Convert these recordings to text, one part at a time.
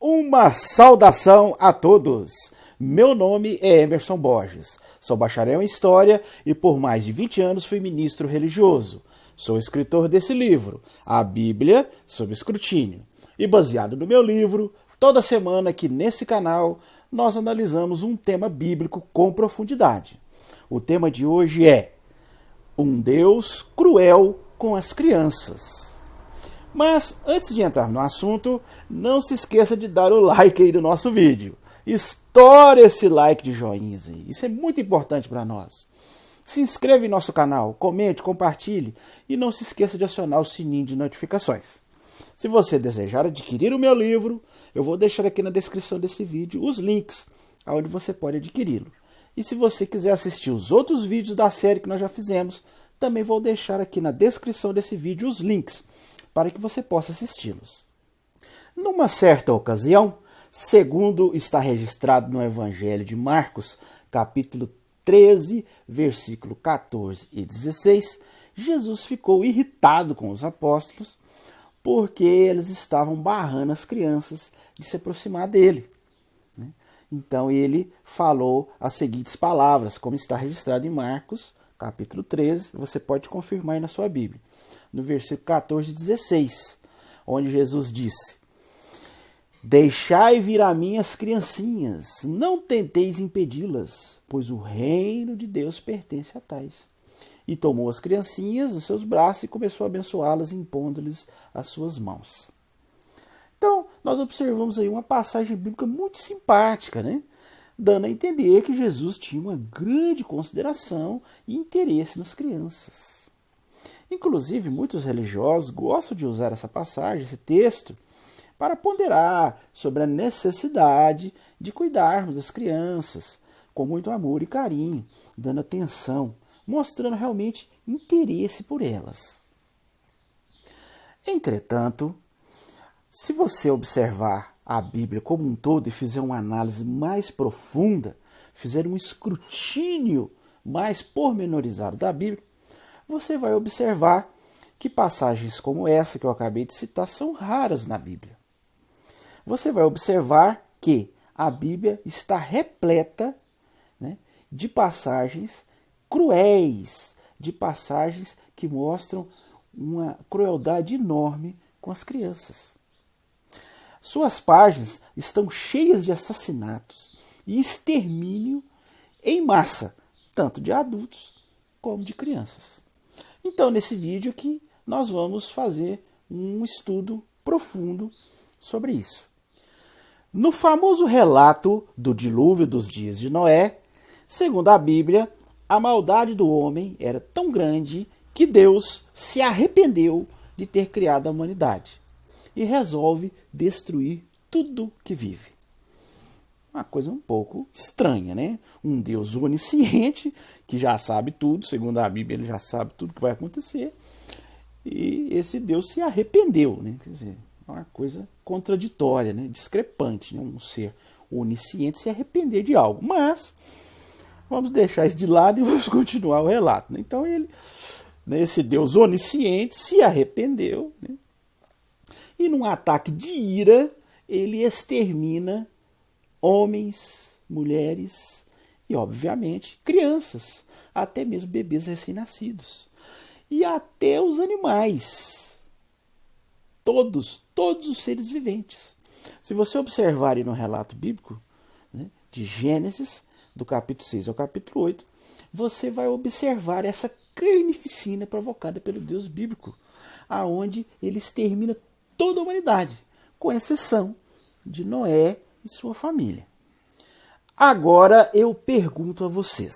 Uma saudação a todos! Meu nome é Emerson Borges, sou bacharel em História e por mais de 20 anos fui ministro religioso. Sou escritor desse livro, A Bíblia sob Escrutínio. E baseado no meu livro, toda semana aqui nesse canal nós analisamos um tema bíblico com profundidade. O tema de hoje é um Deus cruel com as crianças. Mas, antes de entrar no assunto, não se esqueça de dar o like aí no nosso vídeo. Estoure esse like de joinhas aí. Isso é muito importante para nós. Se inscreva em nosso canal, comente, compartilhe e não se esqueça de acionar o sininho de notificações. Se você desejar adquirir o meu livro, eu vou deixar aqui na descrição desse vídeo os links aonde você pode adquiri-lo. E se você quiser assistir os outros vídeos da série que nós já fizemos, também vou deixar aqui na descrição desse vídeo os links para que você possa assisti-los. Numa certa ocasião, segundo está registrado no Evangelho de Marcos, capítulo 13, versículo 14 e 16, Jesus ficou irritado com os apóstolos porque eles estavam barrando as crianças de se aproximar dele. Então ele falou as seguintes palavras, como está registrado em Marcos, capítulo 13, você pode confirmar aí na sua Bíblia. No versículo 14 e 16, onde Jesus disse: Deixai vir a mim as criancinhas, não tenteis impedi-las, pois o reino de Deus pertence a tais. E tomou as criancinhas nos seus braços e começou a abençoá-las, impondo-lhes as suas mãos. Então, nós observamos aí uma passagem bíblica muito simpática, né? Dando a entender que Jesus tinha uma grande consideração e interesse nas crianças. Inclusive, muitos religiosos gostam de usar essa passagem, esse texto, para ponderar sobre a necessidade de cuidarmos das crianças com muito amor e carinho, dando atenção, mostrando realmente interesse por elas. Entretanto, se você observar a Bíblia como um todo e fizer uma análise mais profunda, fizer um escrutínio mais pormenorizado da Bíblia, você vai observar que passagens como essa que eu acabei de citar são raras na Bíblia. Você vai observar que a Bíblia está repleta, né, de passagens cruéis, de passagens que mostram uma crueldade enorme com as crianças. Suas páginas estão cheias de assassinatos e extermínio em massa, tanto de adultos como de crianças. Então, nesse vídeo aqui, nós vamos fazer um estudo profundo sobre isso. No famoso relato do dilúvio dos dias de Noé, segundo a Bíblia, a maldade do homem era tão grande que Deus se arrependeu de ter criado a humanidade e resolve destruir tudo que vive. Uma coisa um pouco estranha, né? Um Deus onisciente, que já sabe tudo, segundo a Bíblia ele já sabe tudo que vai acontecer, e esse Deus se arrependeu, né? Quer dizer, é uma coisa contraditória, né? Discrepante, né? Um ser onisciente se arrepender de algo. Mas vamos deixar isso de lado e vamos continuar o relato, né? Então ele, né, esse Deus onisciente se arrependeu, né? E num ataque de ira ele extermina homens, mulheres e, obviamente, crianças, até mesmo bebês recém-nascidos. E até os animais. Todos os seres viventes. Se você observar aí no relato bíblico, né, de Gênesis, do capítulo 6 ao capítulo 8, você vai observar essa carnificina provocada pelo Deus bíblico, aonde ele extermina toda a humanidade, com exceção de Noé e sua família. Agora eu pergunto a vocês: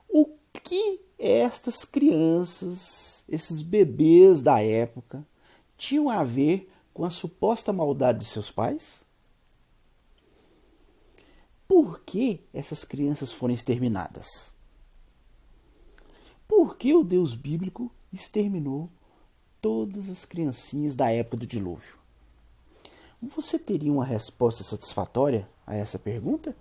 o que estas crianças, esses bebês da época, tinham a ver com a suposta maldade de seus pais? Por que essas crianças foram exterminadas? Por que o Deus bíblico exterminou todas as criancinhas da época do dilúvio? Você teria uma resposta satisfatória a essa pergunta?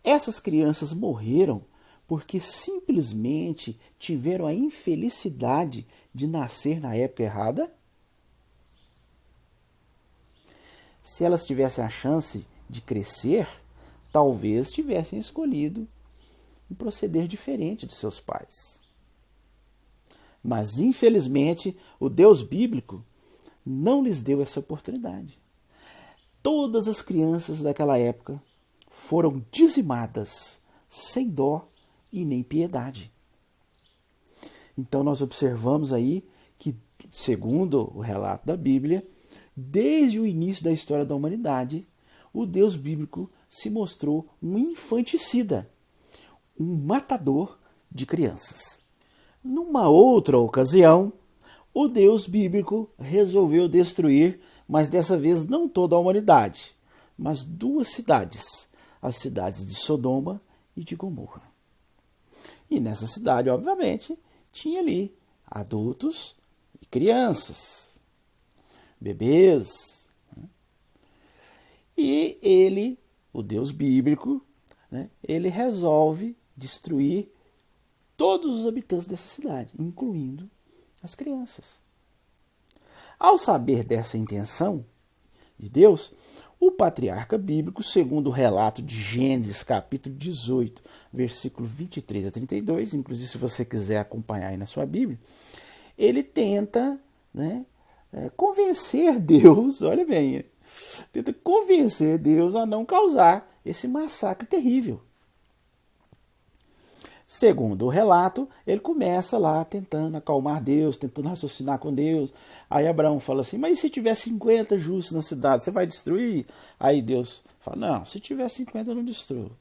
Essas crianças morreram porque simplesmente tiveram a infelicidade de nascer na época errada? se elas tivessem a chance de crescer, talvez tivessem escolhido um proceder diferente de seus pais. Mas, infelizmente, o Deus bíblico não lhes deu essa oportunidade. Todas as crianças daquela época foram dizimadas, sem dó e nem piedade. Então nós observamos aí que, segundo o relato da Bíblia, desde o início da história da humanidade, o Deus bíblico se mostrou um infanticida, um matador de crianças. Numa outra ocasião, o Deus bíblico resolveu destruir, mas dessa vez não toda a humanidade, mas 2 cidades, as cidades de Sodoma e de Gomorra. E nessa cidade, obviamente, tinha ali adultos e crianças, bebês. E ele, o Deus bíblico, ele resolve destruir todos os habitantes dessa cidade, incluindo as crianças. Ao saber dessa intenção de Deus, o patriarca bíblico, segundo o relato de Gênesis, capítulo 18, versículo 23 a 32, inclusive se você quiser acompanhar aí na sua Bíblia, ele tenta convencer Deus, olha bem, tenta convencer Deus a não causar esse massacre terrível. Segundo o relato, ele começa lá tentando acalmar Deus, tentando raciocinar com Deus. Aí Abraão fala assim, mas e se tiver 50 justos na cidade, você vai destruir? Aí Deus fala, não, se tiver 50 eu não destruo.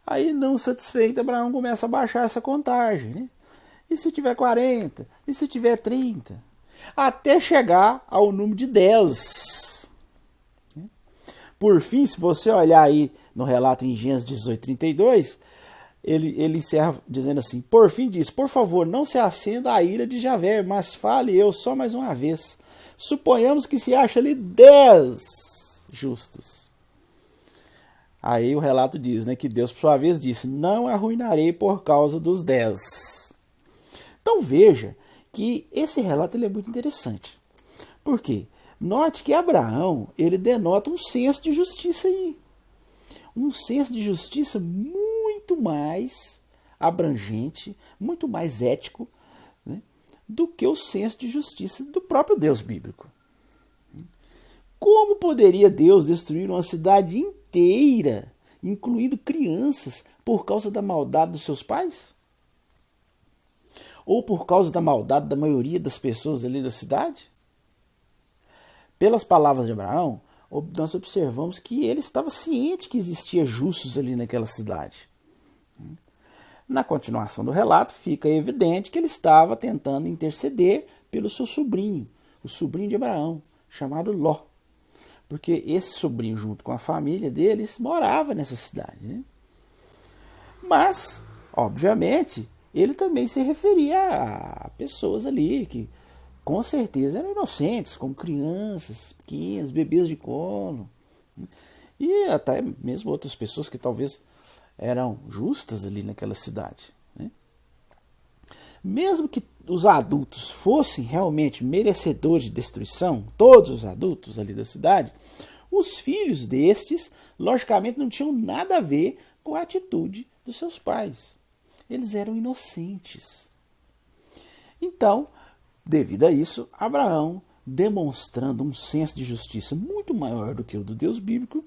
Aí, não satisfeito, Abraão começa a baixar essa contagem. Né? E se tiver 40? E se tiver 30? Até chegar ao número de 10. Por fim, se você olhar aí no relato em Gênesis 18, 32... Ele encerra dizendo assim, por fim diz, por favor, não se acenda a ira de Javé, mas fale eu só mais uma vez. Suponhamos que se acha ali 10 justos. Aí o relato diz, que Deus, por sua vez, disse, não arruinarei por causa dos 10. Então veja que esse relato ele é muito interessante. Por quê? Note que Abraão, ele denota um senso de justiça aí. Um senso de justiça muito mais abrangente, muito mais ético, do que o senso de justiça do próprio Deus bíblico. Como poderia Deus destruir uma cidade inteira, incluindo crianças, por causa da maldade dos seus pais? Ou por causa da maldade da maioria das pessoas ali da cidade? Pelas palavras de Abraão, nós observamos que ele estava ciente que existia justos ali naquela cidade. Na continuação do relato, fica evidente que ele estava tentando interceder pelo seu sobrinho, o sobrinho de Abraão, chamado Ló. Porque esse sobrinho, junto com a família deles, morava nessa cidade. Mas, obviamente, ele também se referia a pessoas ali que com certeza eram inocentes, como crianças pequenas, bebês de colo. E até mesmo outras pessoas que talvez eram justas ali naquela cidade. Mesmo que os adultos fossem realmente merecedores de destruição, todos os adultos ali da cidade, os filhos destes, logicamente, não tinham nada a ver com a atitude dos seus pais. Eles eram inocentes. Então, devido a isso, Abraão, demonstrando um senso de justiça muito maior do que o do Deus bíblico,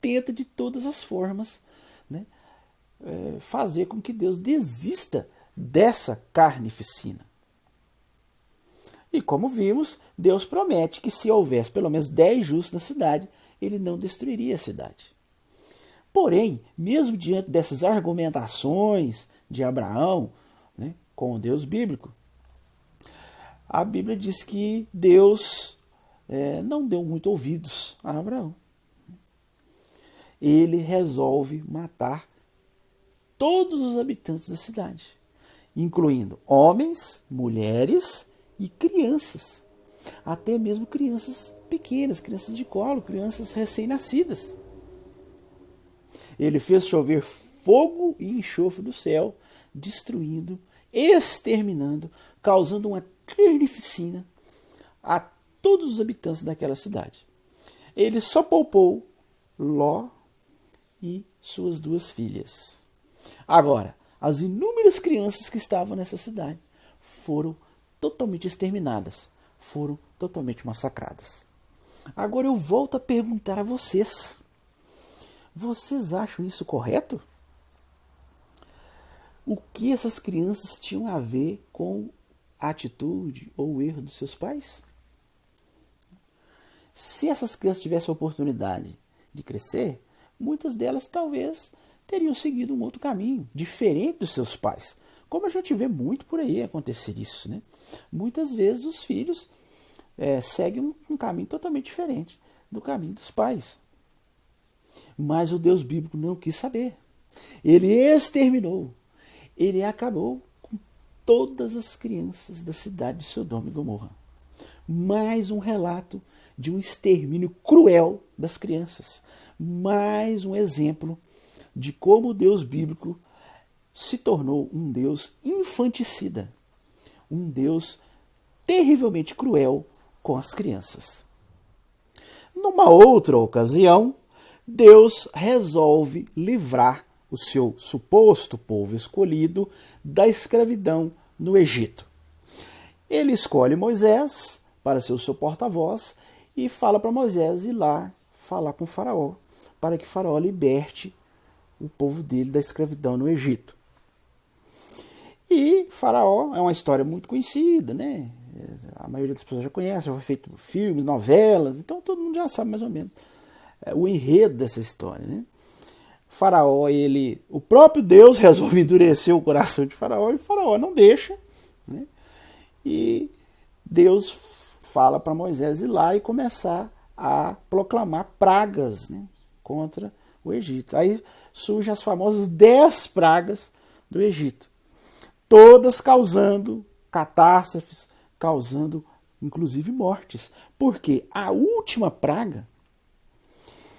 tenta de todas as formas fazer com que Deus desista dessa carnificina. E como vimos, Deus promete que se houvesse pelo menos 10 justos na cidade, ele não destruiria a cidade. Porém, mesmo diante dessas argumentações de Abraão com o Deus bíblico, a Bíblia diz que Deus não deu muito ouvidos a Abraão. Ele resolve matar todos os habitantes da cidade, incluindo homens, mulheres e crianças. Até mesmo crianças pequenas, crianças de colo, crianças recém-nascidas. Ele fez chover fogo e enxofre do céu, destruindo, exterminando, causando uma carnificina a todos os habitantes daquela cidade. ele só poupou Ló e suas 2 filhas. Agora, as inúmeras crianças que estavam nessa cidade foram totalmente exterminadas, foram totalmente massacradas. Agora eu volto a perguntar a vocês. Vocês acham isso correto? O que essas crianças tinham a ver com a atitude ou o erro dos seus pais? Se essas crianças tivessem a oportunidade de crescer, muitas delas talvez teriam seguido um outro caminho, diferente dos seus pais. Como a gente vê muito por aí acontecer isso, né? Muitas vezes os filhos seguem um caminho totalmente diferente do caminho dos pais. Mas o Deus bíblico não quis saber. Ele exterminou. Ele acabou com todas as crianças da cidade de Sodoma e Gomorra. Mais um relato de um extermínio cruel das crianças. Mais um exemplo de como o Deus bíblico se tornou um Deus infanticida. Um Deus terrivelmente cruel com as crianças. Numa outra ocasião, Deus resolve livrar o seu suposto povo escolhido da escravidão no Egito. Ele escolhe Moisés para ser o seu porta-voz e fala para Moisés ir lá falar com Faraó, para que Faraó liberte o povo dele da escravidão no Egito. E Faraó é uma história muito conhecida, né? A maioria das pessoas já conhece, já foi feito filmes, novelas, então todo mundo já sabe mais ou menos o enredo dessa história, né? Faraó, o próprio Deus resolve endurecer o coração de Faraó e Faraó não deixa, né? E Deus fala para Moisés ir lá e começar a proclamar pragas, né, contra o Egito. Aí surgem as famosas 10 pragas do Egito, todas causando catástrofes, causando inclusive mortes. Porque a última praga,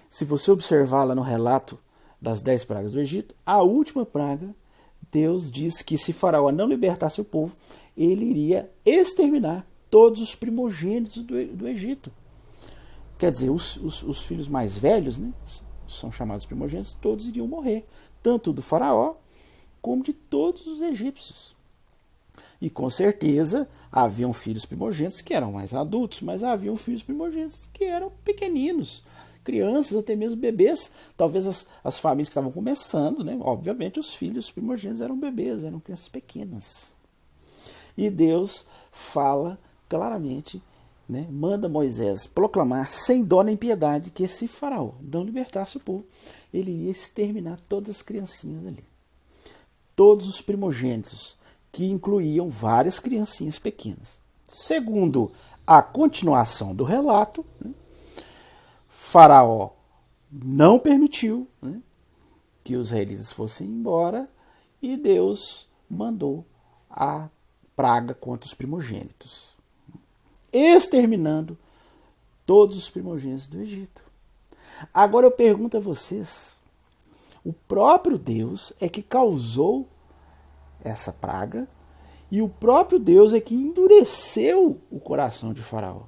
se você observar lá no relato das 10 pragas do Egito, a última praga, Deus diz que se Faraó não libertasse o povo, ele iria exterminar todos os primogênitos do Egito. Quer dizer, os filhos mais velhos, né, são chamados primogênitos, todos iriam morrer. Tanto do Faraó, como de todos os egípcios. E com certeza haviam filhos primogênitos que eram mais adultos, mas haviam filhos primogênitos que eram pequeninos, crianças, até mesmo bebês. Talvez as famílias que estavam começando, né, obviamente os filhos primogênitos eram bebês, eram crianças pequenas. E Deus fala claramente, né, manda Moisés proclamar sem dó nem piedade que se Faraó não libertasse o povo, ele ia exterminar todas as criancinhas ali. Todos os primogênitos, que incluíam várias criancinhas pequenas. Segundo a continuação do relato, né, Faraó não permitiu, né, que os israelitas fossem embora e Deus mandou a praga contra os primogênitos, exterminando todos os primogênitos do Egito. Agora eu pergunto a vocês, o próprio Deus é que causou essa praga e o próprio Deus é que endureceu o coração de Faraó.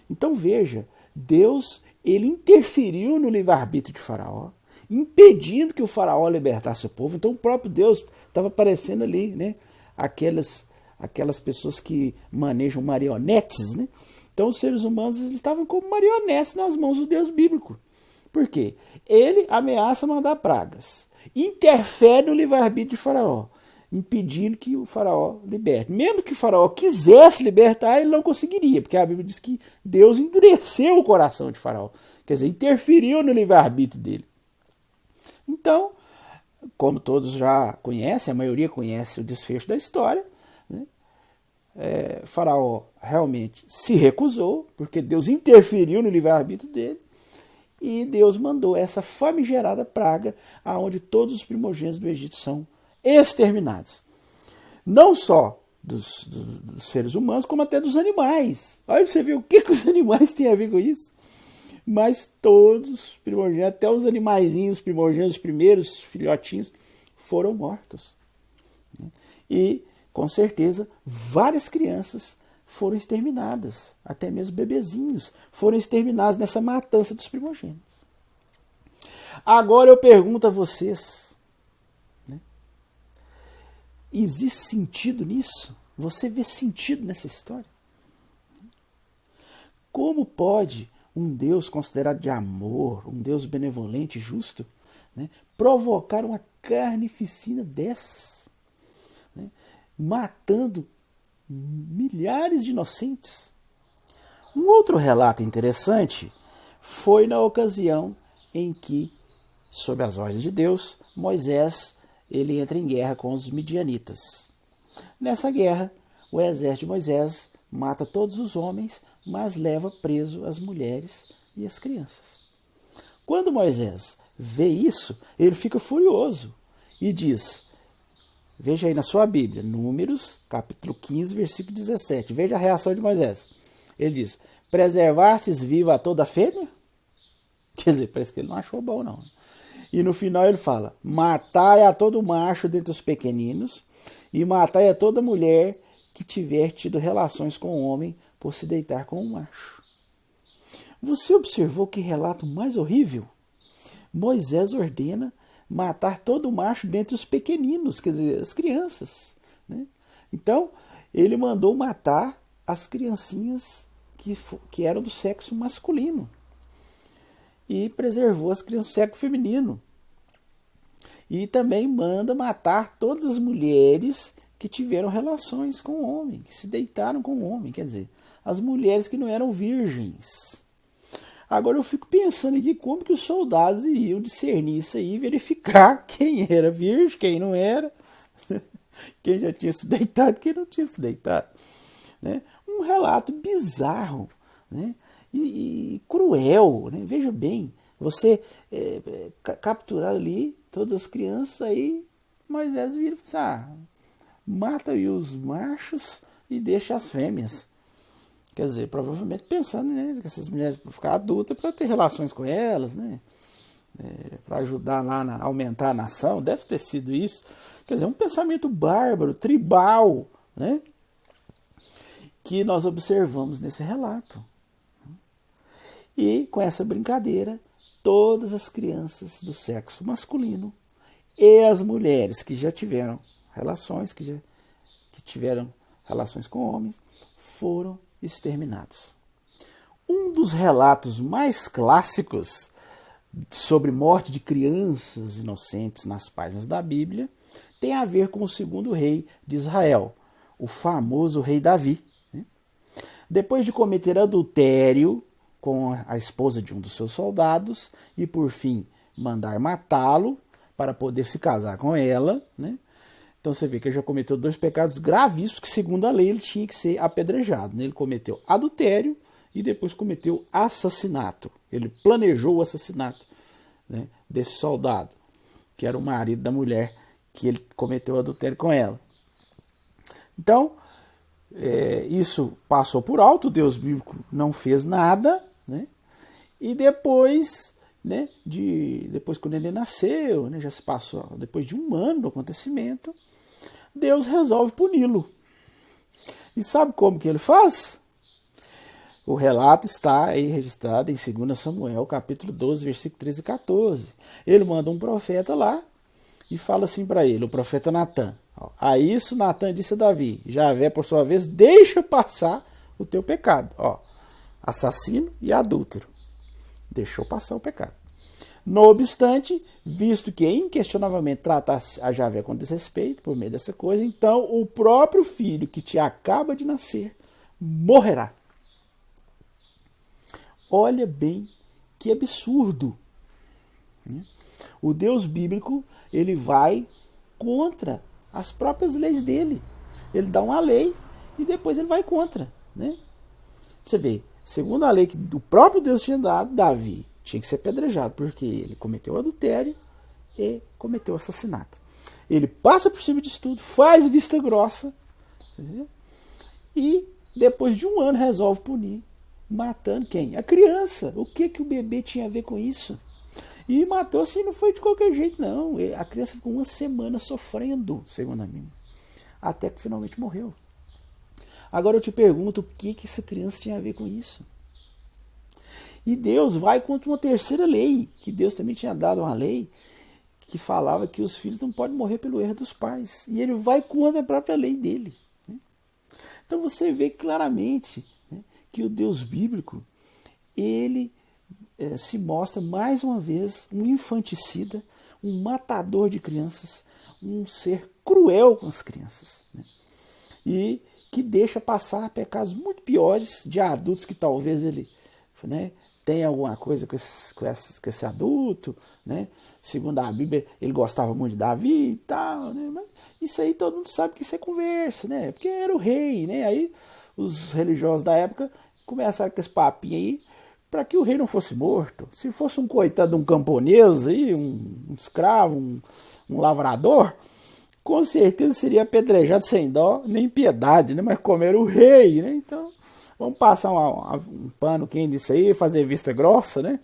Então veja, Deus ele interferiu no livre-arbítrio de Faraó, impedindo que o Faraó libertasse o povo. Então o próprio Deus estava aparecendo ali, né, aquelas pessoas que manejam marionetes, né? Então os seres humanos eles estavam como marionetes nas mãos do Deus bíblico. Por quê? Ele ameaça mandar pragas, interfere no livre-arbítrio de Faraó, impedindo que o Faraó liberte. Mesmo que o Faraó quisesse libertar, ele não conseguiria, porque a Bíblia diz que Deus endureceu o coração de Faraó, quer dizer, interferiu no livre-arbítrio dele. Então, como todos já conhecem, a maioria conhece o desfecho da história, né? Faraó realmente se recusou, porque Deus interferiu no livre-arbítrio dele, e Deus mandou essa famigerada praga, aonde todos os primogênitos do Egito são exterminados. Não só dos seres humanos, como até dos animais. Olha pra você ver o que os animais têm a ver com isso. Mas todos os primogênitos, até os animaizinhos primogênitos, os primeiros filhotinhos, foram mortos. E, com certeza, várias crianças foram exterminadas. Até mesmo bebezinhos foram exterminados nessa matança dos primogênitos. Agora eu pergunto a vocês, né? Existe sentido nisso? Você vê sentido nessa história? Como pode um Deus considerado de amor, um Deus benevolente e justo, né, provocar uma carnificina dessas, né, matando milhares de inocentes? Um outro relato interessante foi na ocasião em que, sob as ordens de Deus, Moisés ele entra em guerra com os midianitas. Nessa guerra, o exército de Moisés mata todos os homens, mas leva preso as mulheres e as crianças. Quando Moisés vê isso, ele fica furioso e diz, veja aí na sua Bíblia, Números, capítulo 15, versículo 17, veja a reação de Moisés. Ele diz, preservastes viva a toda fêmea? Quer dizer, parece que ele não achou bom, não. E no final ele fala, matai a todo macho dentre os pequeninos, e matai a toda mulher que tiver tido relações com o homem por se deitar com um macho. Você observou que relato mais horrível? Moisés ordena matar todo macho dentre os pequeninos, quer dizer, as crianças, né? Então, ele mandou matar as criancinhas que eram do sexo masculino e preservou as crianças do sexo feminino. E também manda matar todas as mulheres que tiveram relações com o homem, que se deitaram com o homem, quer dizer, as mulheres que não eram virgens. Agora eu fico pensando aqui como que os soldados iriam discernir isso aí, verificar quem era virgem, quem não era, quem já tinha se deitado, quem não tinha se deitado, né? Um relato bizarro, né? E cruel, né? Veja bem, você capturar ali todas as crianças, aí Moisés vira e fala assim, mata aí os machos e deixa as fêmeas. Quer dizer, provavelmente pensando, né, que essas mulheres vão ficar adultas para ter relações com elas, né, para ajudar lá a aumentar a nação, deve ter sido isso. Quer dizer, um pensamento bárbaro, tribal, né, que nós observamos nesse relato. E com essa brincadeira, todas as crianças do sexo masculino e as mulheres que já tiveram relações, que tiveram relações com homens, foram exterminados. Um dos relatos mais clássicos sobre morte de crianças inocentes nas páginas da Bíblia tem a ver com o segundo rei de Israel, o famoso rei Davi. Depois de cometer adultério com a esposa de um dos seus soldados e, por fim, mandar matá-lo para poder se casar com ela, né? Então você vê que ele já cometeu 2 pecados gravíssimos que, segundo a lei, ele tinha que ser apedrejado, né? Ele cometeu adultério e depois cometeu assassinato. Ele planejou o assassinato, né, desse soldado, que era o marido da mulher que ele cometeu adultério com ela. Então, isso passou por alto, o Deus bíblico não fez nada, né? E depois, né, depois que o neném nasceu, né, já se passou, depois de 1 ano do acontecimento, Deus resolve puni-lo. E sabe como que ele faz? O relato está aí registrado em 2 Samuel, capítulo 12, versículo 13 e 14. Ele manda um profeta lá e fala assim para ele, o profeta Natã. A isso Natã disse a Davi, Javé, por sua vez, deixa passar o teu pecado. Assassino e adúltero. Deixou passar o pecado. No obstante, visto que inquestionavelmente tratasse a Javé com desrespeito por meio dessa coisa, então o próprio filho que te acaba de nascer morrerá. Olha bem que absurdo. O Deus bíblico, ele vai contra as próprias leis dele. Ele dá uma lei e depois ele vai contra, né? Você vê, segundo a lei que o próprio Deus tinha dado, Davi tinha que ser apedrejado, porque ele cometeu adultério e cometeu assassinato. Ele passa por cima disso tudo, faz vista grossa, entendeu? E depois de 1 ano resolve punir, matando quem? A criança. O que o bebê tinha a ver com isso? E matou assim, não foi de qualquer jeito, não. A criança ficou 1 semana sofrendo, segundo a Bíblia, até que finalmente morreu. Agora eu te pergunto, o que essa criança tinha a ver com isso? E Deus vai contra uma terceira lei, que Deus também tinha dado uma lei, que falava que os filhos não podem morrer pelo erro dos pais. E ele vai contra a própria lei dele. Então você vê claramente, né, que o Deus bíblico, ele se mostra mais uma vez um infanticida, um matador de crianças, um ser cruel com as crianças, né? E que deixa passar pecados muito piores de adultos que talvez ele, né, tenha alguma coisa com esse adulto, né? Segundo a Bíblia, ele gostava muito de Davi e tal, né? Mas isso aí todo mundo sabe que isso é conversa, né? Porque era o rei, né? Aí os religiosos da época começaram com esse papinho aí, para que o rei não fosse morto. Se fosse um coitado de um camponês, aí, um escravo, um lavrador, com certeza seria apedrejado sem dó nem piedade, né? Mas como era o rei, né? Então vamos passar um pano quente disso aí, fazer vista grossa, né?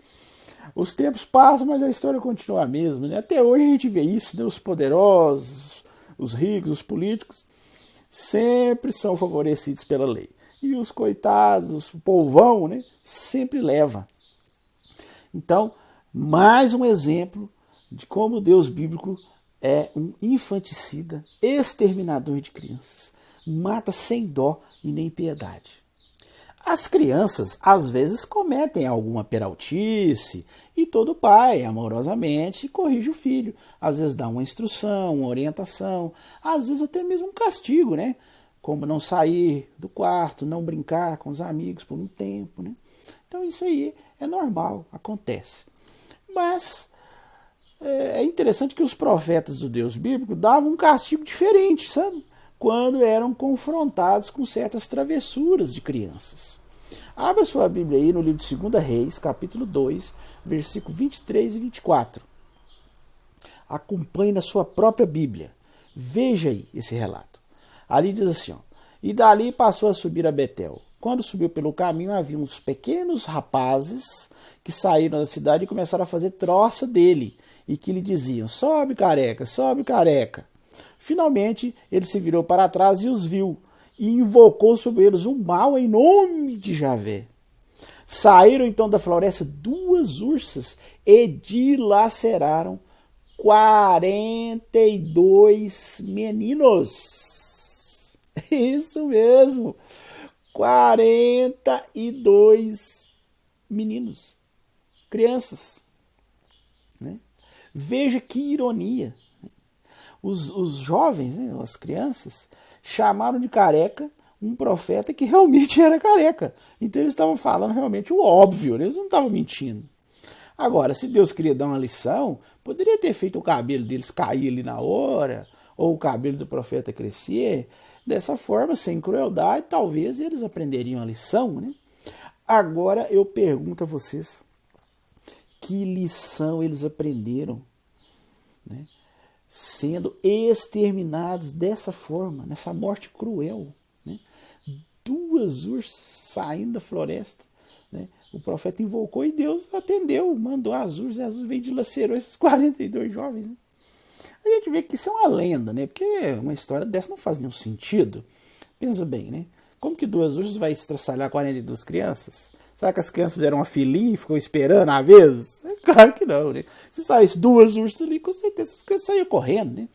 Os tempos passam, mas a história continua a mesma, né? Até hoje a gente vê isso, né? Os poderosos, os ricos, os políticos, sempre são favorecidos pela lei. E os coitados, o povão, né, sempre leva. Então, mais um exemplo de como o Deus bíblico é um infanticida, exterminador de crianças. Mata sem dó e nem piedade. As crianças, às vezes, cometem alguma peraltice e todo pai, amorosamente, corrige o filho. Às vezes dá uma instrução, uma orientação, às vezes até mesmo um castigo, né? Como não sair do quarto, não brincar com os amigos por um tempo, né? Então isso aí é normal, acontece. Mas é interessante que os profetas do Deus bíblico davam um castigo diferente, sabe? Quando eram confrontados com certas travessuras de crianças. Abra sua Bíblia aí no livro de 2 Reis, capítulo 2, versículo 23 e 24. Acompanhe na sua própria Bíblia. Veja aí esse relato. Ali diz assim, ó, e dali passou a subir a Betel. Quando subiu pelo caminho, havia uns pequenos rapazes que saíram da cidade e começaram a fazer troça dele, e que lhe diziam, sobe careca, sobe careca. Finalmente, ele se virou para trás e os viu, e invocou sobre eles um mal em nome de Javé. Saíram então da floresta 2 ursas e dilaceraram 42 meninos. Isso mesmo, 42 meninos, crianças, né? Veja que ironia. Os jovens, né, as crianças, chamaram de careca um profeta que realmente era careca. Então eles estavam falando realmente o óbvio, né? Eles não estavam mentindo. Agora, se Deus queria dar uma lição, poderia ter feito o cabelo deles cair ali na hora, ou o cabelo do profeta crescer. Dessa forma, sem crueldade, talvez eles aprenderiam a lição, né? Agora eu pergunto a vocês, que lição eles aprenderam, né? Sendo exterminados dessa forma, nessa morte cruel, né? 2 ursas saindo da floresta, né? O profeta invocou e Deus atendeu, mandou as ursas, e as ursas veio e dilacerou esses 42 jovens, né? A gente vê que isso é uma lenda, né? Porque uma história dessa não faz nenhum sentido. Pensa bem, né? Como que 2 ursas vai estraçalhar 42 crianças? Será que as crianças fizeram uma filinha e ficou esperando às vezes? É claro que não, né? Se saísse 2 ursas ali, com certeza as crianças saíam correndo, né?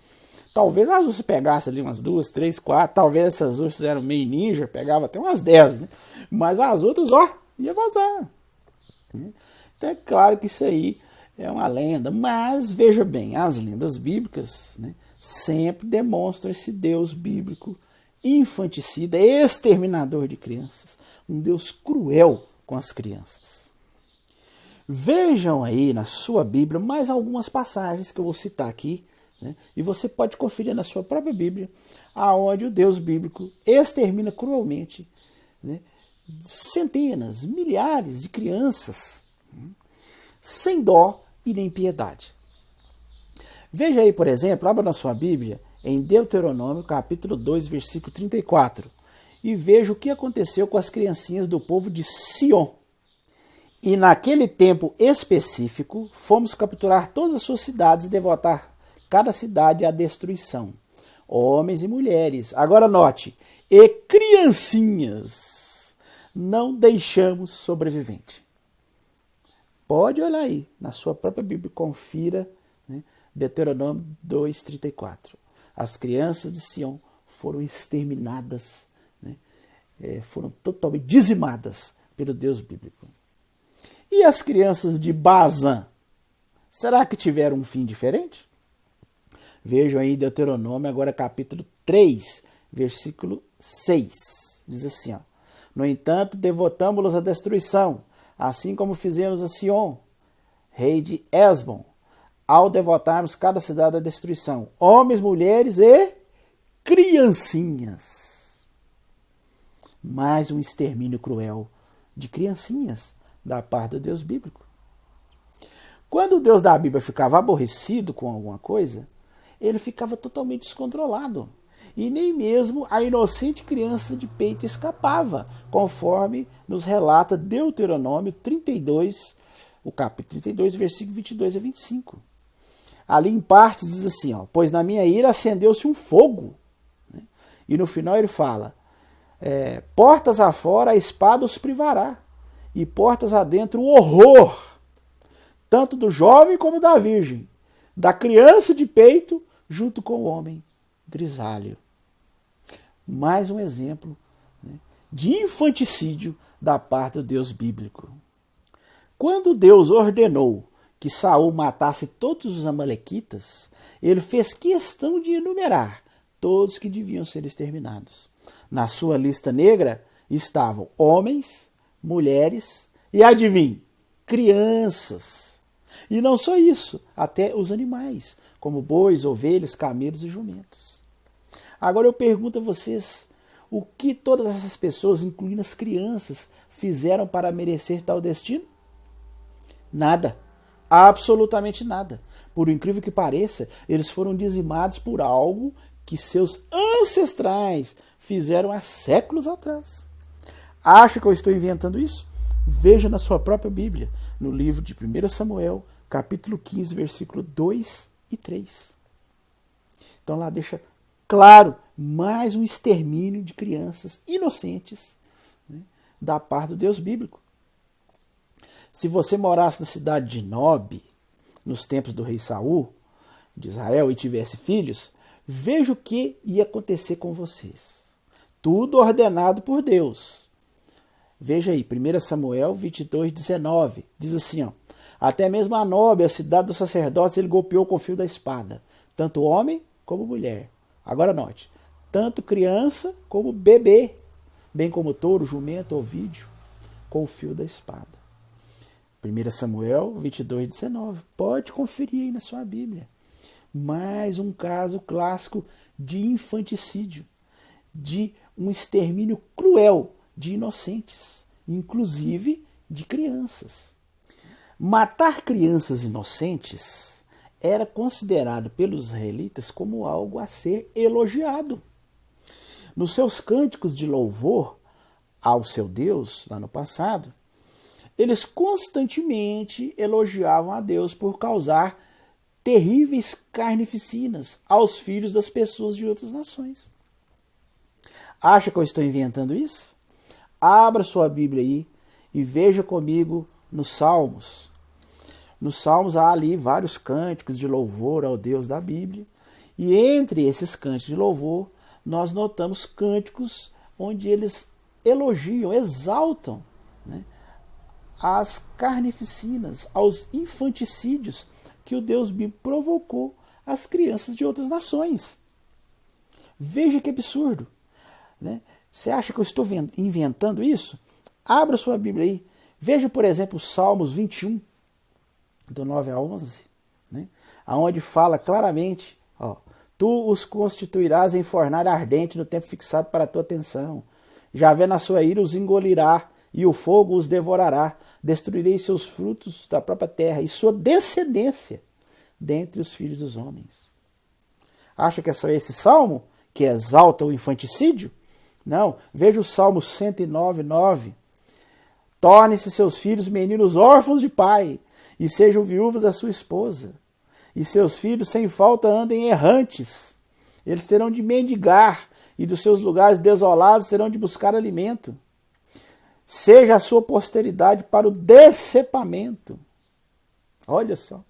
Talvez as ursas pegassem ali umas 2, 3, 4. Talvez essas ursas eram meio ninja, pegava até umas 10, né? Mas as outras, ó, ia vazar, né? Então é claro que isso aí é uma lenda, mas veja bem, as lendas bíblicas, né, sempre demonstram esse Deus bíblico infanticida, exterminador de crianças, um Deus cruel com as crianças. Vejam aí na sua Bíblia mais algumas passagens que eu vou citar aqui, né, e você pode conferir na sua própria Bíblia, aonde o Deus bíblico extermina cruelmente, né, centenas, milhares de crianças, sem dó e nem piedade. Veja aí, por exemplo, abra na sua Bíblia, em Deuteronômio, capítulo 2, versículo 34, e veja o que aconteceu com as criancinhas do povo de Sion. E naquele tempo específico, fomos capturar todas as suas cidades e devotar cada cidade à destruição, homens e mulheres. Agora note, e criancinhas não deixamos sobrevivente. Pode olhar aí, na sua própria Bíblia, confira, né? Deuteronômio 2:34. As crianças de Sião foram exterminadas, né? Foram totalmente dizimadas pelo Deus bíblico. E as crianças de Bazã, será que tiveram um fim diferente? Vejam aí Deuteronômio, agora capítulo 3, versículo 6. Diz assim, ó: no entanto, devotamo-los à destruição, assim como fizemos a Sion, rei de Hesbon, ao devotarmos cada cidade à destruição, homens, mulheres e criancinhas. Mais um extermínio cruel de criancinhas da parte do Deus bíblico. Quando o Deus da Bíblia ficava aborrecido com alguma coisa, ele ficava totalmente descontrolado. E nem mesmo a inocente criança de peito escapava, conforme nos relata Deuteronômio 32, o capítulo 32, versículo 22 a 25. Ali em parte diz assim, ó: pois na minha ira acendeu-se um fogo. Né? E no final ele fala, portas afora a espada os privará, e portas adentro o horror, tanto do jovem como da virgem, da criança de peito junto com o homem grisalho. Mais um exemplo, né, de infanticídio da parte do Deus bíblico. Quando Deus ordenou que Saul matasse todos os amalequitas, ele fez questão de enumerar todos que deviam ser exterminados. Na sua lista negra estavam homens, mulheres e, adivinhe, crianças. E não só isso, até os animais, como bois, ovelhas, camelos e jumentos. Agora eu pergunto a vocês, o que todas essas pessoas, incluindo as crianças, fizeram para merecer tal destino? Nada. Absolutamente nada. Por incrível que pareça, eles foram dizimados por algo que seus ancestrais fizeram há séculos atrás. Acha que eu estou inventando isso? Veja na sua própria Bíblia, no livro de 1 Samuel, capítulo 15, versículo 2 e 3. Então lá deixa claro, mais um extermínio de crianças inocentes, né, da parte do Deus bíblico. Se você morasse na cidade de Nob, nos tempos do rei Saul, de Israel, e tivesse filhos, veja o que ia acontecer com vocês. Tudo ordenado por Deus. Veja aí, 1 Samuel 22:19, diz assim, ó: até mesmo a Nob, a cidade dos sacerdotes, ele golpeou com o fio da espada, tanto homem como mulher. Agora note, tanto criança como bebê, bem como touro, jumento, ovídio, com o fio da espada. 1 Samuel 22:19, pode conferir aí na sua Bíblia. Mais um caso clássico de infanticídio, de um extermínio cruel de inocentes, inclusive de crianças. Matar crianças inocentes era considerado pelos israelitas como algo a ser elogiado. Nos seus cânticos de louvor ao seu Deus, lá no passado, eles constantemente elogiavam a Deus por causar terríveis carnificinas aos filhos das pessoas de outras nações. Acha que eu estou inventando isso? Abra sua Bíblia aí e veja comigo nos Salmos. Nos Salmos há ali vários cânticos de louvor ao Deus da Bíblia. E entre esses cânticos de louvor, nós notamos cânticos onde eles elogiam, exaltam, né, as carnificinas, aos infanticídios que o Deus bíblico provocou às crianças de outras nações. Veja que absurdo, né? Você acha que eu estou inventando isso? Abra sua Bíblia aí. Veja, por exemplo, Salmos 21, do 9 a 11, né? Onde fala claramente, ó: tu os constituirás em fornalha ardente no tempo fixado para a tua atenção. Javé na sua ira os engolirá, e o fogo os devorará. Destruirei seus frutos da própria terra, e sua descendência dentre os filhos dos homens. Acha que é só esse salmo que exalta o infanticídio? Não, veja o Salmo 109:9. Tornem-se seus filhos meninos órfãos de pai, e sejam viúvas da sua esposa. E seus filhos sem falta andem errantes. Eles terão de mendigar, e dos seus lugares desolados terão de buscar alimento. Seja a sua posteridade para o decepamento. Olha só.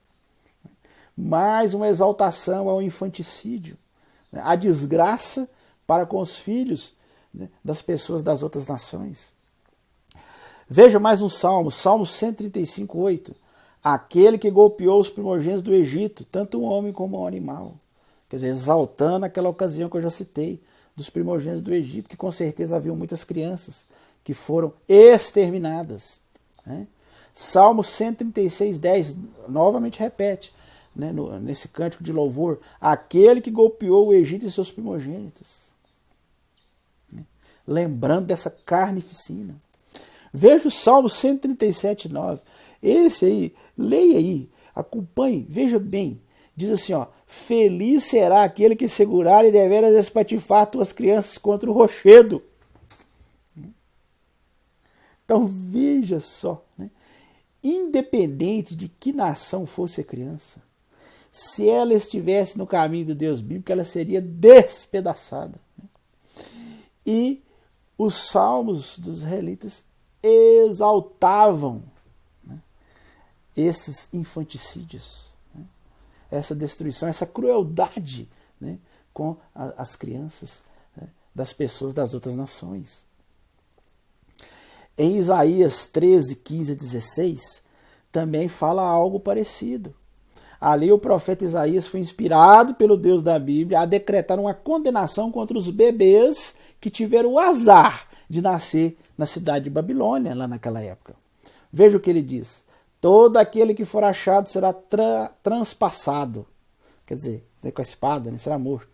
Mais uma exaltação ao infanticídio. A desgraça para com os filhos, né, das pessoas das outras nações. Veja mais um salmo, Salmo 135, 8. Aquele que golpeou os primogênitos do Egito, tanto um homem como um animal. Quer dizer, exaltando aquela ocasião que eu já citei, dos primogênitos do Egito, que com certeza haviam muitas crianças que foram exterminadas. Né? Salmo 136, 10, novamente repete, né, nesse cântico de louvor, aquele que golpeou o Egito e seus primogênitos. Né? Lembrando dessa carnificina. Veja o Salmo 137, 9. Esse aí, leia aí, acompanhe, veja bem. Diz assim, ó, feliz será aquele que segurar e deveras espatifar tuas crianças contra o rochedo. Então veja só, né? Independente de que nação fosse a criança, se ela estivesse no caminho do Deus bíblico, ela seria despedaçada. Né? E os salmos dos israelitas exaltavam, né, esses infanticídios, né, essa destruição, essa crueldade, né, com as crianças, né, das pessoas das outras nações. Em Isaías 13, 15 e 16, também fala algo parecido. Ali o profeta Isaías foi inspirado pelo Deus da Bíblia a decretar uma condenação contra os bebês que tiveram o azar de nascer na cidade de Babilônia, lá naquela época. Veja o que ele diz. Todo aquele que for achado será transpassado. Quer dizer, com a espada, né, será morto.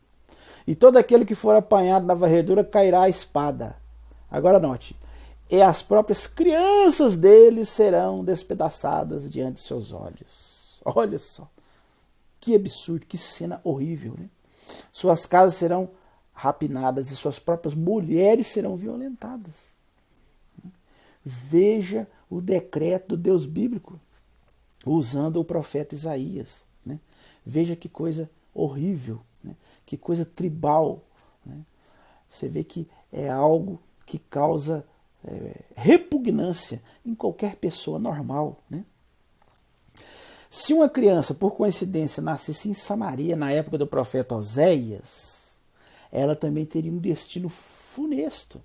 E todo aquele que for apanhado na varredura cairá a espada. Agora note. E as próprias crianças deles serão despedaçadas diante de seus olhos. Olha só. Que absurdo, que cena horrível, né? Suas casas serão rapinadas e suas próprias mulheres serão violentadas. Veja o decreto do Deus bíblico, usando o profeta Isaías. Né? Veja que coisa horrível, né? Que coisa tribal. Né? Você vê que é algo que causa repugnância em qualquer pessoa normal. Né? Se uma criança, por coincidência, nascesse em Samaria na época do profeta Oséias, ela também teria um destino funesto.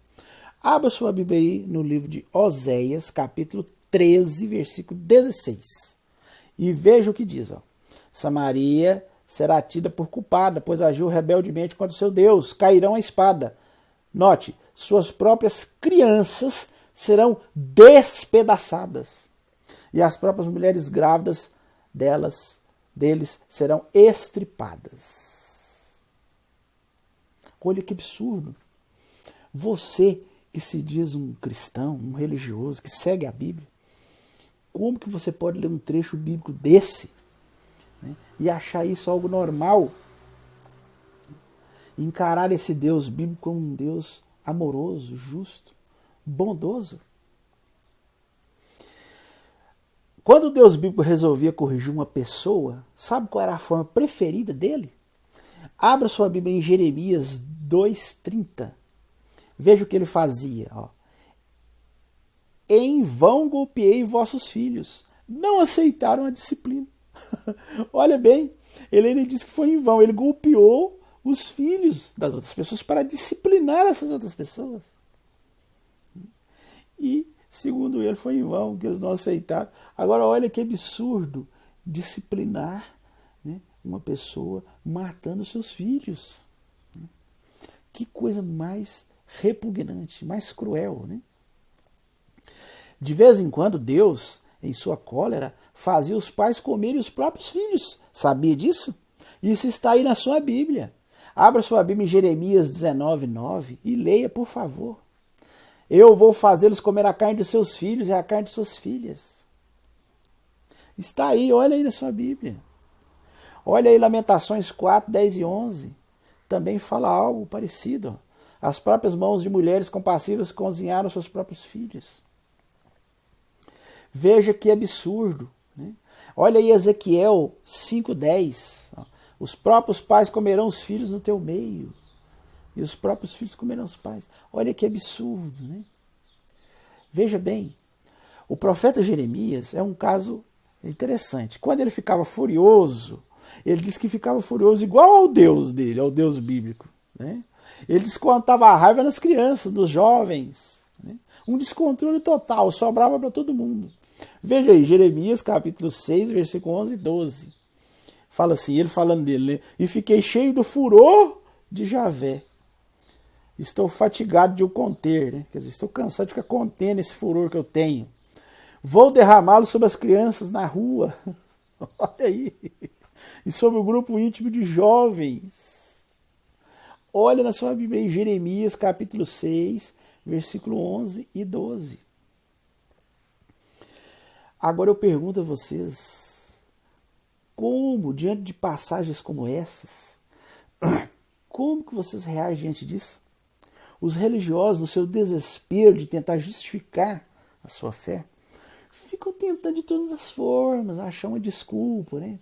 Abra sua Bíblia aí no livro de Oséias, capítulo 13, versículo 16. E veja o que diz. Ó. Samaria será tida por culpada, pois agiu rebeldemente contra o seu Deus. Cairão a espada. Note, suas próprias crianças serão despedaçadas. E as próprias mulheres grávidas deles serão estripadas. Olha que absurdo. Você que se diz um cristão, um religioso, que segue a Bíblia, como que você pode ler um trecho bíblico desse, né, e achar isso algo normal? Encarar esse Deus bíblico como um Deus amoroso, justo, bondoso? Quando o Deus bíblico resolvia corrigir uma pessoa, sabe qual era a forma preferida dele? Abra sua Bíblia em Jeremias 2,30. Veja o que ele fazia. Ó. Em vão golpeei vossos filhos, não aceitaram a disciplina. Olha bem, ele ainda disse que foi em vão. Ele golpeou os filhos das outras pessoas para disciplinar essas outras pessoas. E, segundo ele, foi em vão que eles não aceitaram. Agora, olha que absurdo disciplinar, né, uma pessoa matando seus filhos. Que coisa mais repugnante, mais cruel, né? De vez em quando, Deus, em sua cólera, fazia os pais comerem os próprios filhos. Sabia disso? Isso está aí na sua Bíblia. Abra sua Bíblia em Jeremias 19:9 e leia, por favor. Eu vou fazê-los comer a carne de seus filhos e a carne de suas filhas. Está aí, olha aí na sua Bíblia. Olha aí Lamentações 4, 10 e 11. Também fala algo parecido. As próprias mãos de mulheres compassivas cozinharam seus próprios filhos. Veja que absurdo. Né? Olha aí Ezequiel 5:10. Os próprios pais comerão os filhos no teu meio. e os próprios filhos comerão os pais. Olha que absurdo, né? Veja bem, o profeta Jeremias é um caso interessante. Quando ele ficava furioso, ele disse que ficava furioso igual ao Deus dele, ao Deus bíblico, né? Ele descontava a raiva nas crianças, nos jovens, né? Um descontrole total, sobrava para todo mundo. Veja aí, Jeremias capítulo 6, versículo 11 e 12. Fala assim, ele falando dele, né? E fiquei cheio do furor de Javé. Estou fatigado de o conter, né? Quer dizer, estou cansado de ficar contendo esse furor que eu tenho. Vou derramá-lo sobre as crianças na rua. Olha aí. E sobre o grupo íntimo de jovens. Olha na sua Bíblia aí, Jeremias capítulo 6, versículo 11 e 12. Agora eu pergunto a vocês, como, diante de passagens como essas, como que vocês reagem diante disso? Os religiosos, no seu desespero de tentar justificar a sua fé, ficam tentando de todas as formas achar uma desculpa, né?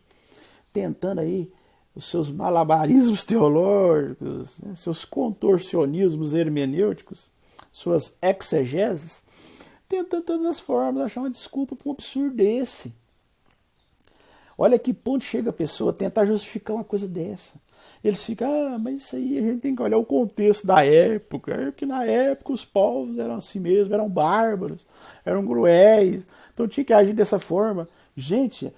Tentando aí os seus malabarismos teológicos, né? Seus contorcionismos hermenêuticos, suas exegeses, tentando de todas as formas achar uma desculpa para um absurdo desse. Olha que ponto chega a pessoa a tentar justificar uma coisa dessa. Eles ficam, mas isso aí a gente tem que olhar o contexto da época, porque na época os povos eram assim mesmo, eram bárbaros, eram cruéis, então tinha que agir dessa forma. Gente,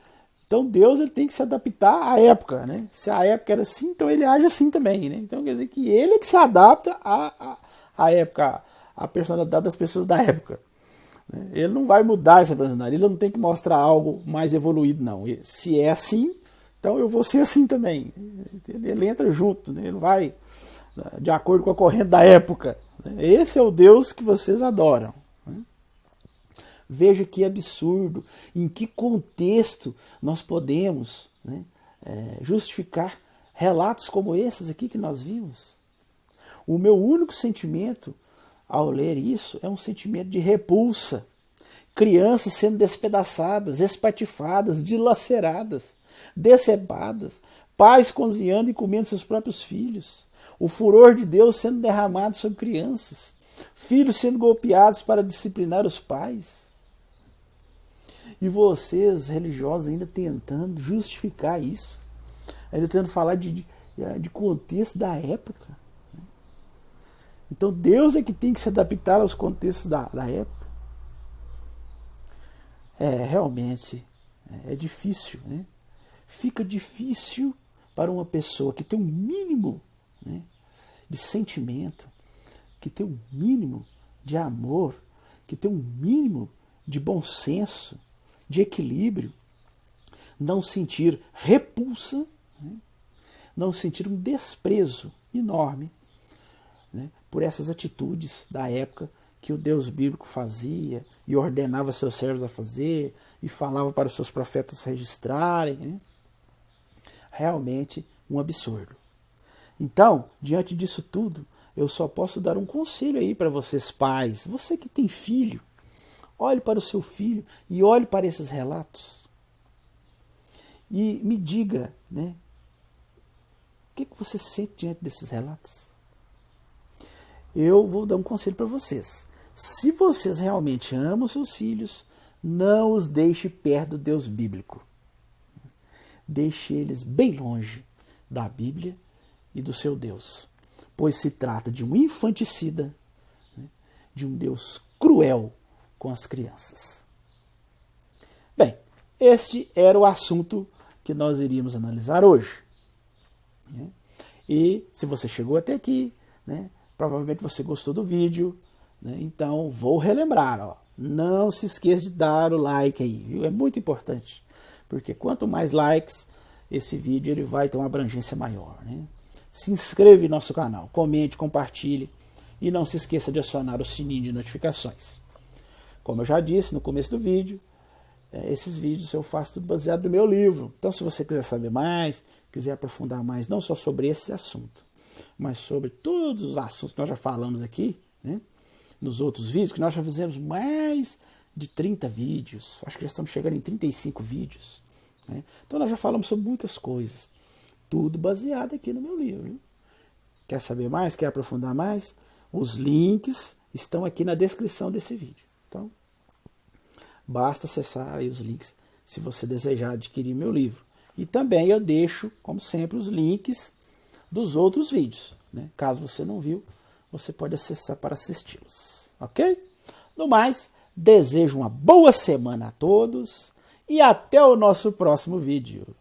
então Deus ele tem que se adaptar à época, né? Se a época era assim, então ele age assim também, né? Então quer dizer que ele é que se adapta à época, à personalidade das pessoas da época. Ele não vai mudar essa personalidade, ele não tem que mostrar algo mais evoluído, não. Se é assim, então eu vou ser assim também. Ele entra junto, né? Ele vai de acordo com a corrente da época. Esse é o Deus que vocês adoram. Veja que absurdo, em que contexto nós podemos, né, justificar relatos como esses aqui que nós vimos. O meu único sentimento ao ler isso é um sentimento de repulsa. Crianças sendo despedaçadas, espatifadas, dilaceradas, decepadas, pais cozinhando e comendo seus próprios filhos, o furor de Deus sendo derramado sobre crianças, filhos sendo golpeados para disciplinar os pais. E vocês, religiosos, ainda tentando justificar isso, ainda tentando falar de contexto da época. Então Deus é que tem que se adaptar aos contextos da época. Realmente, é difícil, né? Fica difícil para uma pessoa que tem um mínimo, né, de sentimento, que tem um mínimo de amor, que tem um mínimo de bom senso, de equilíbrio, não sentir repulsa, né, não sentir um desprezo enorme, né, por essas atitudes da época que o Deus bíblico fazia e ordenava seus servos a fazer e falava para os seus profetas registrarem, né? Realmente um absurdo. Então, diante disso tudo, eu só posso dar um conselho aí para vocês pais, você que tem filho, olhe para o seu filho e olhe para esses relatos e me diga, né, o que você sente diante desses relatos. Eu vou dar um conselho para vocês. Se vocês realmente amam seus filhos, não os deixe perto do Deus bíblico. Deixe eles bem longe da Bíblia e do seu Deus, pois se trata de um infanticida, né, de um Deus cruel com as crianças. Bem, este era o assunto que nós iríamos analisar hoje. Né? E se você chegou até aqui, né, provavelmente você gostou do vídeo, né? Então vou relembrar, ó, não se esqueça de dar o like aí, viu? É muito importante, porque quanto mais likes, esse vídeo ele vai ter uma abrangência maior, né? Se inscreva em nosso canal, comente, compartilhe e não se esqueça de acionar o sininho de notificações. Como eu já disse no começo do vídeo, esses vídeos eu faço tudo baseado no meu livro. Então se você quiser saber mais, quiser aprofundar mais, não só sobre esse assunto, mas sobre todos os assuntos que nós já falamos aqui, né, nos outros vídeos, que nós já fizemos mais de 30 vídeos, acho que já estamos chegando em 35 vídeos, né? Então nós já falamos sobre muitas coisas, tudo baseado aqui no meu livro, viu? Quer saber mais? Quer aprofundar mais? Os links estão aqui na descrição desse vídeo. Então, basta acessar aí os links se você desejar adquirir meu livro. E também eu deixo, como sempre, os links dos outros vídeos, né? Caso você não viu, você pode acessar para assisti-los, ok? No mais, desejo uma boa semana a todos e até o nosso próximo vídeo.